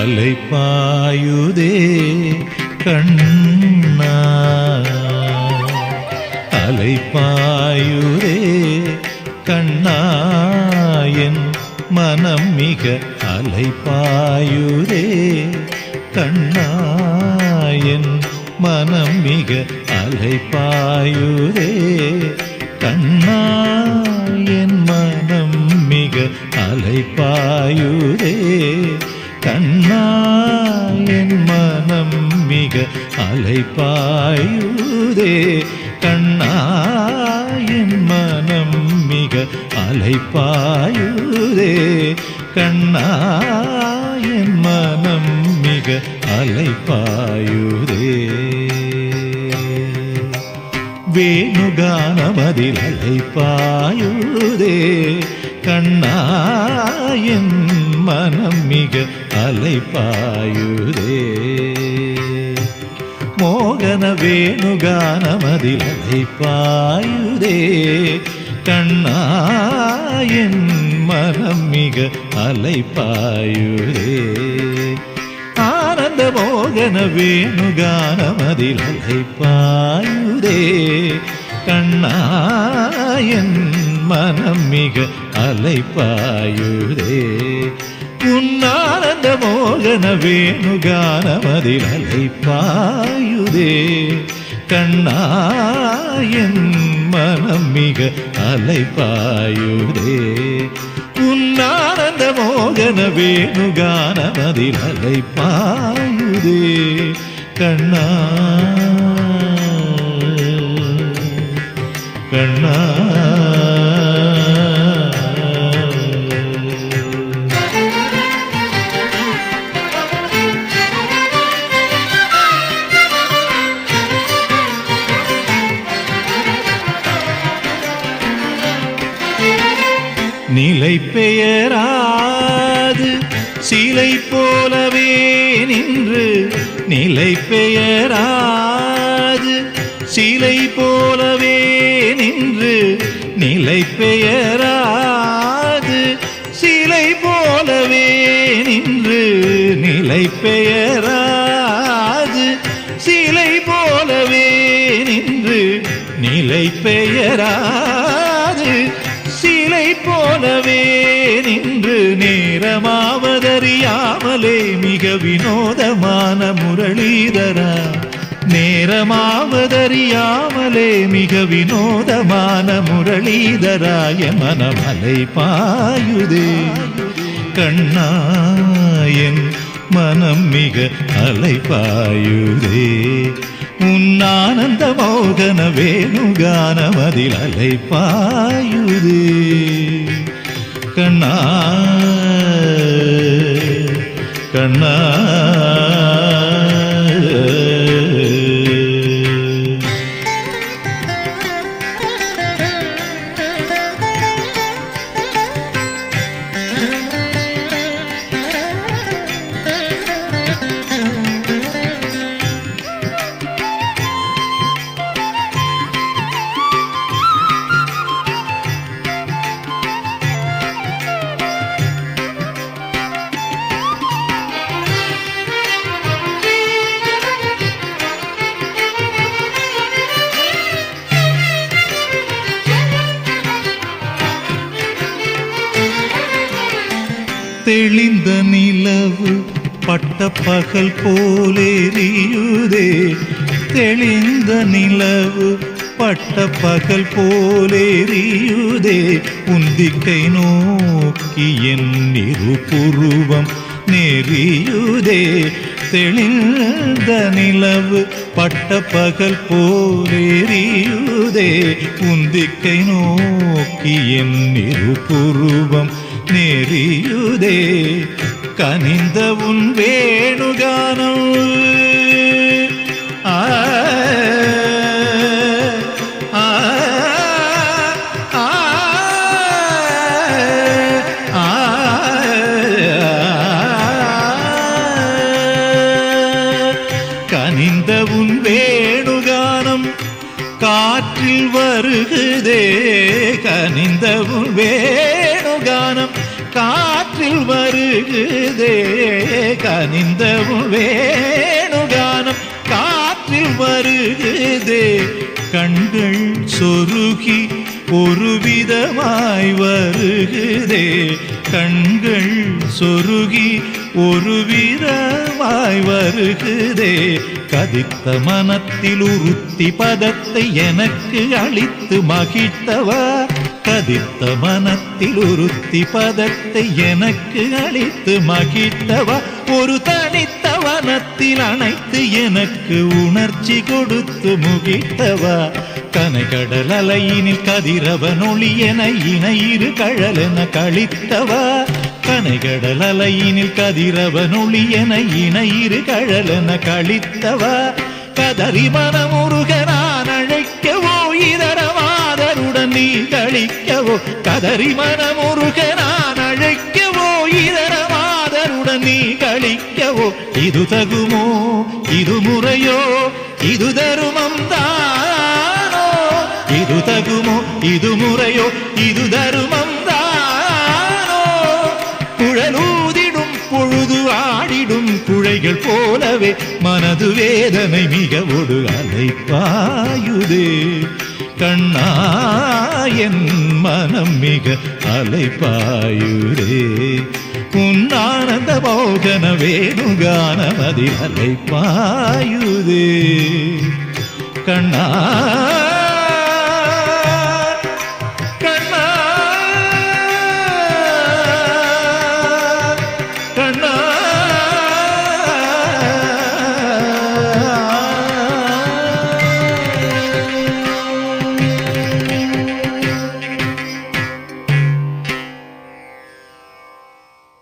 அலைபாயுதே கண்ணா அலைபாயுதே கண்ணா என் மனம் மிக அலைபாயுதே கண்ணா என் மனம் மிக அலைபாயுதே கண்ணா என் மனம் மிக அலைபாயுதே கண்ணா என் மனம் மிக அலைபாயுதே கண்ணா என் மனம் மிக அலைபாயுதே கண்ணா என் மனம் மிக அலைபாயுதே வேணுகானமதில் அலைபாயுதே கண்ணா என் மனம் மிக அலைபாயுதே மோகன வேணுகானமதில் அலைபாயுதே கண்ணா என் மனம் மிக அலைபாயுதே ஆனந்த மோகன வேணுகானமதில் அலைபாயுதே கண்ணா என் மனம் மிக அலைபாயுதே உன்னானந்த மோகன வேணுகானமதில் அலைபாயுதே கண்ணா என் மனம் மிக அலைபாயுதே உன்னானந்த மோகன வேணுகானமதில் அலைபாயுதே கண்ணா கண்ணா நிலை பெயராது சிலை போலவே நின்று நிலை பெயராது சிலை போலவே நின்று நிலை பெயராது சிலை போலவே நின்று நிலை பெயராது சிலை போலவே நின்று நிலை பெயராது சிலை போலவே நின்று நேரமாவதறியாமலே மிக வினோதமான முரளிதரா நேரமாவதறியாமலே மிக வினோதமான முரளிதராய மனம் அலைபாயுதே கண்ணா என் மனம் மிக அலைபாயுதே உன்னானந்த மோகன வேணுகானமதில் அலைபாயுதே கண்ணா கண்ணா தெளிந்த நிலவு பட்ட பகல் போலேரியுதே தெளிந்த நிலவு பட்ட பகல் போலேரியுதே உந்திக்கை நோக்கி என் இருபுருவம் நெறியுதே தெளிந்த நிலவு பட்ட பகல் போலேரியுதே உந்திக்கை நோக்கி என் இருபுருவம் நெறியுதே கனிந்த உன் வேணுகானம் கனிந்த உன் வேணுகானம் காற்றில் வருகுதே கனிந்த உன் வேணுகானம் காற்றில் காற்றில் வருகுதே கனிந்த உன் வேணுகானம் காற்றில் வருகுதே கண்கள் சொருகி ஒரு விதமாய் வருகுதே கண்கள் சொருகி ஒரு விதமாய் வருகுதே கதித்த மனத்தில் உறுத்தி பதத்தை எனக்கு அளித்து மகிழ்த்தவா கதித்த மனத்தில் உறுத்தி பதத்தை எனக்கு அளித்து மகிழ்த்தவா ஒரு தனித்த வனத்தில் அணைத்து எனக்கு உணர்ச்சி கொடுத்து முகிழ்த்தவா கனைகடல் அலையினில் கதிரவன் ஒளி என இணையிரு கழலென கழித்தவா கனைகடல் அலையினில் கதிரவன் ஒளி என இணையிரு கழலென கழித்தவா கதறி மனமுருக நான் அழைக்கவோ இதரமாதருடன் நீ கழிக்கவோ கதறி மனமுருக நான் அழைக்கவோ இதரமாதருடன் நீ கழிக்கவோ இது தகுமோ இது முறையோ இது தருமம் தானோ இது தகுமோ இது முறையோ இது தருமம் தானோ குழலூதிடும் பொழுது ஆடிடும் குழைகள் போலவே மனது வேதனை மிக ஒரு அலைப்பாயுதே கண்ணா என் மனம் மிக அலைப்பாயுதே உன் ஆனந்த மோகன வேணுகானம் அதில் அலைப்பாயுதே கண்ணா